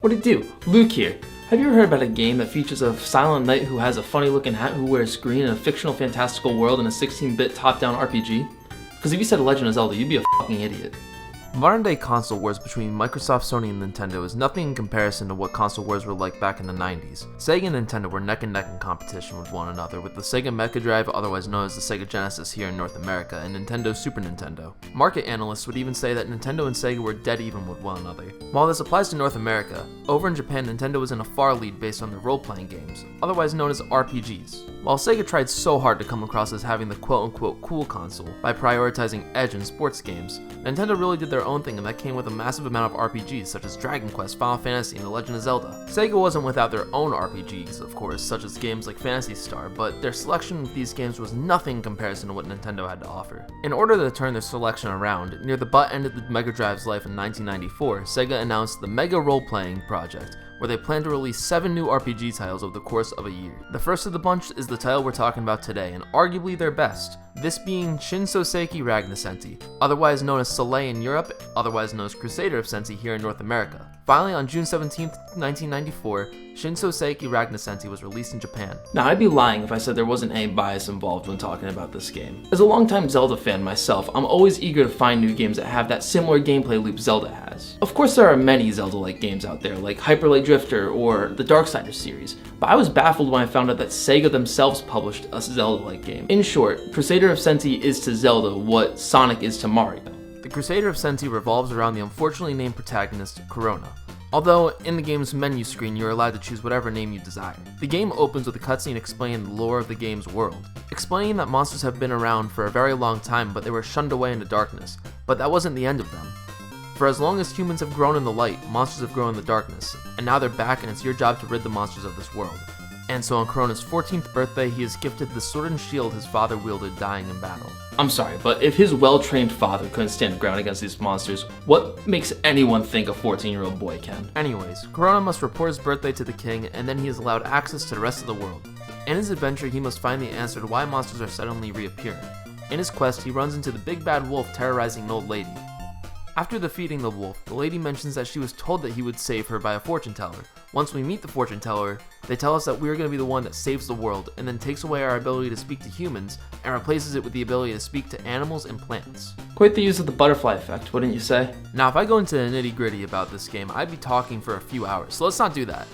What it do? Luke here. Have you ever heard about a game that features a silent knight who has a funny looking hat who wears green in a fictional fantastical world in a 16-bit top-down RPG? Because if you said Legend of Zelda, you'd be a fucking idiot. Modern-day console wars between Microsoft, Sony, and Nintendo is nothing in comparison to what console wars were like back in the 90s. Sega and Nintendo were neck and neck in competition with one another, with the Sega Mega Drive, otherwise known as the Sega Genesis here in North America, and Nintendo Super Nintendo. Market analysts would even say that Nintendo and Sega were dead even with one another. While this applies to North America, over in Japan Nintendo was in a far lead based on their role-playing games, otherwise known as RPGs. While Sega tried so hard to come across as having the quote-unquote cool console by prioritizing edge in sports games, Nintendo really did their own thing, and that came with a massive amount of RPGs such as Dragon Quest, Final Fantasy, and The Legend of Zelda. Sega wasn't without their own RPGs, of course, such as games like Phantasy Star, but their selection of these games was nothing in comparison to what Nintendo had to offer. In order to turn their selection around, near the butt end of the Mega Drive's life in 1994, Sega announced the Mega Role-Playing Project, where they plan to release 7 new RPG titles over the course of a year. The first of the bunch is the title we're talking about today, and arguably their best, this being Shin Soseki Centy, otherwise known as Soleil in Europe, otherwise known as Crusader of Centy here in North America. Finally, on June 17, 1994, Shin Soseki Centy was released in Japan. Now, I'd be lying if I said there wasn't any bias involved when talking about this game. As a longtime Zelda fan myself, I'm always eager to find new games that have that similar gameplay loop Zelda has. Of course, there are many Zelda-like games out there, like Hyper Light Drifter or the Darksiders series, but I was baffled when I found out that Sega themselves published a Zelda-like game. In short, Crusader of Centy is to Zelda what Sonic is to Mario. The Crusader of Centy revolves around the unfortunately named protagonist, Corona. Although, in the game's menu screen, you're allowed to choose whatever name you desire. The game opens with a cutscene explaining the lore of the game's world, explaining that monsters have been around for a very long time, but they were shunned away into darkness. But that wasn't the end of them. For as long as humans have grown in the light, monsters have grown in the darkness, and now they're back and it's your job to rid the monsters of this world. And so on Corona's 14th birthday, he is gifted the sword and shield his father wielded dying in battle. I'm sorry, but if his well-trained father couldn't stand ground against these monsters, what makes anyone think a 14-year-old boy can? Anyways, Corona must report his birthday to the king, and then he is allowed access to the rest of the world. In his adventure, he must find the answer to why monsters are suddenly reappearing. In his quest, he runs into the big bad wolf terrorizing an old lady. After defeating the wolf, the lady mentions that she was told that he would save her by a fortune teller. Once we meet the fortune teller, they tell us that we are going to be the one that saves the world, and then takes away our ability to speak to humans, and replaces it with the ability to speak to animals and plants. Quite the use of the butterfly effect, wouldn't you say? Now, if I go into the nitty gritty about this game, I'd be talking for a few hours, so let's not do that.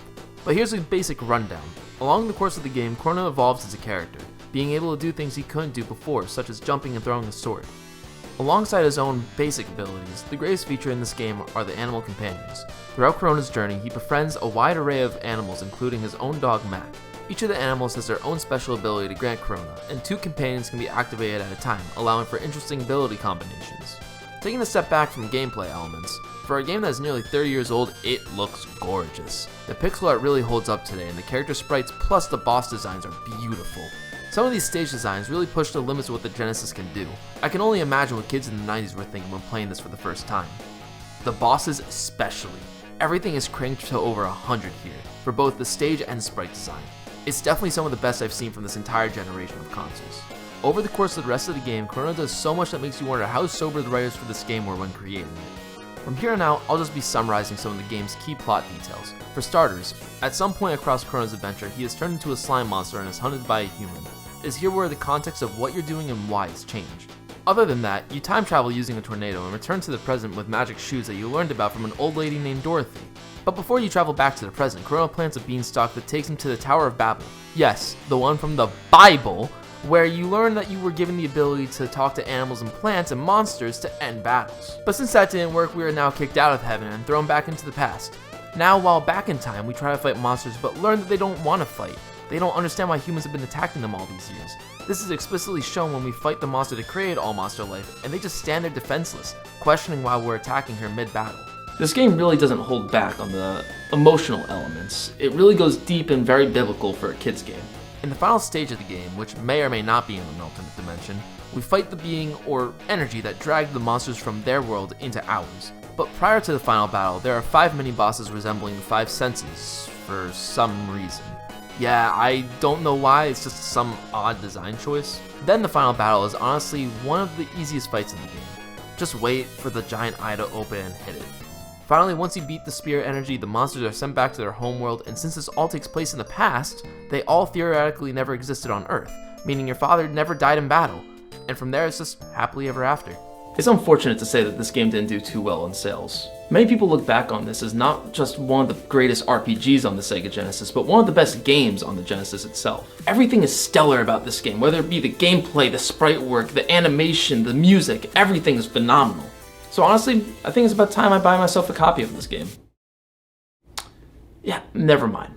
But here's a basic rundown. Along the course of the game, Corona evolves as a character, being able to do things he couldn't do before, such as jumping and throwing a sword. Alongside his own basic abilities, the greatest feature in this game are the animal companions. Throughout Corona's journey, he befriends a wide array of animals, including his own dog Mac. Each of the animals has their own special ability to grant Corona, and 2 companions can be activated at a time, allowing for interesting ability combinations. Taking a step back from gameplay elements, for a game that is nearly 30 years old, it looks gorgeous. The pixel art really holds up today, and the character sprites plus the boss designs are beautiful. Some of these stage designs really push the limits of what the Genesis can do. I can only imagine what kids in the 90s were thinking when playing this for the first time. The bosses especially. Everything is cranked to over 100 here, for both the stage and sprite design. It's definitely some of the best I've seen from this entire generation of consoles. Over the course of the rest of the game, Corona does so much that makes you wonder how sober the writers for this game were when creating it. From here on out, I'll just be summarizing some of the game's key plot details. For starters, at some point across Corona's adventure, he is turned into a slime monster and is hunted by a human. It is here where the context of what you're doing and why is changed. Other than that, you time travel using a tornado and return to the present with magic shoes that you learned about from an old lady named Dorothy. But before you travel back to the present, Corona plants a beanstalk that takes him to the Tower of Babel. Yes, the one from the Bible, where you learn that you were given the ability to talk to animals and plants and monsters to end battles. But since that didn't work, we are now kicked out of heaven and thrown back into the past. Now, while back in time, we try to fight monsters but learn that they don't want to fight. They don't understand why humans have been attacking them all these years. This is explicitly shown when we fight the monster that created all monster life, and they just stand there defenseless, questioning why we're attacking her mid-battle. This game really doesn't hold back on the emotional elements. It really goes deep and very biblical for a kid's game. In the final stage of the game, which may or may not be in an alternate dimension, we fight the being or energy that dragged the monsters from their world into ours. But prior to the final battle, there are 5 mini-bosses resembling the 5 senses, for some reason. Yeah, I don't know why, it's just some odd design choice. Then the final battle is honestly one of the easiest fights in the game. Just wait for the giant eye to open and hit it. Finally, once you beat the spirit energy, the monsters are sent back to their homeworld, and since this all takes place in the past, they all theoretically never existed on Earth, meaning your father never died in battle, and from there it's just happily ever after. It's unfortunate to say that this game didn't do too well in sales. Many people look back on this as not just one of the greatest RPGs on the Sega Genesis, but one of the best games on the Genesis itself. Everything is stellar about this game, whether it be the gameplay, the sprite work, the animation, the music, everything is phenomenal. So honestly, I think it's about time I buy myself a copy of this game. Yeah, never mind.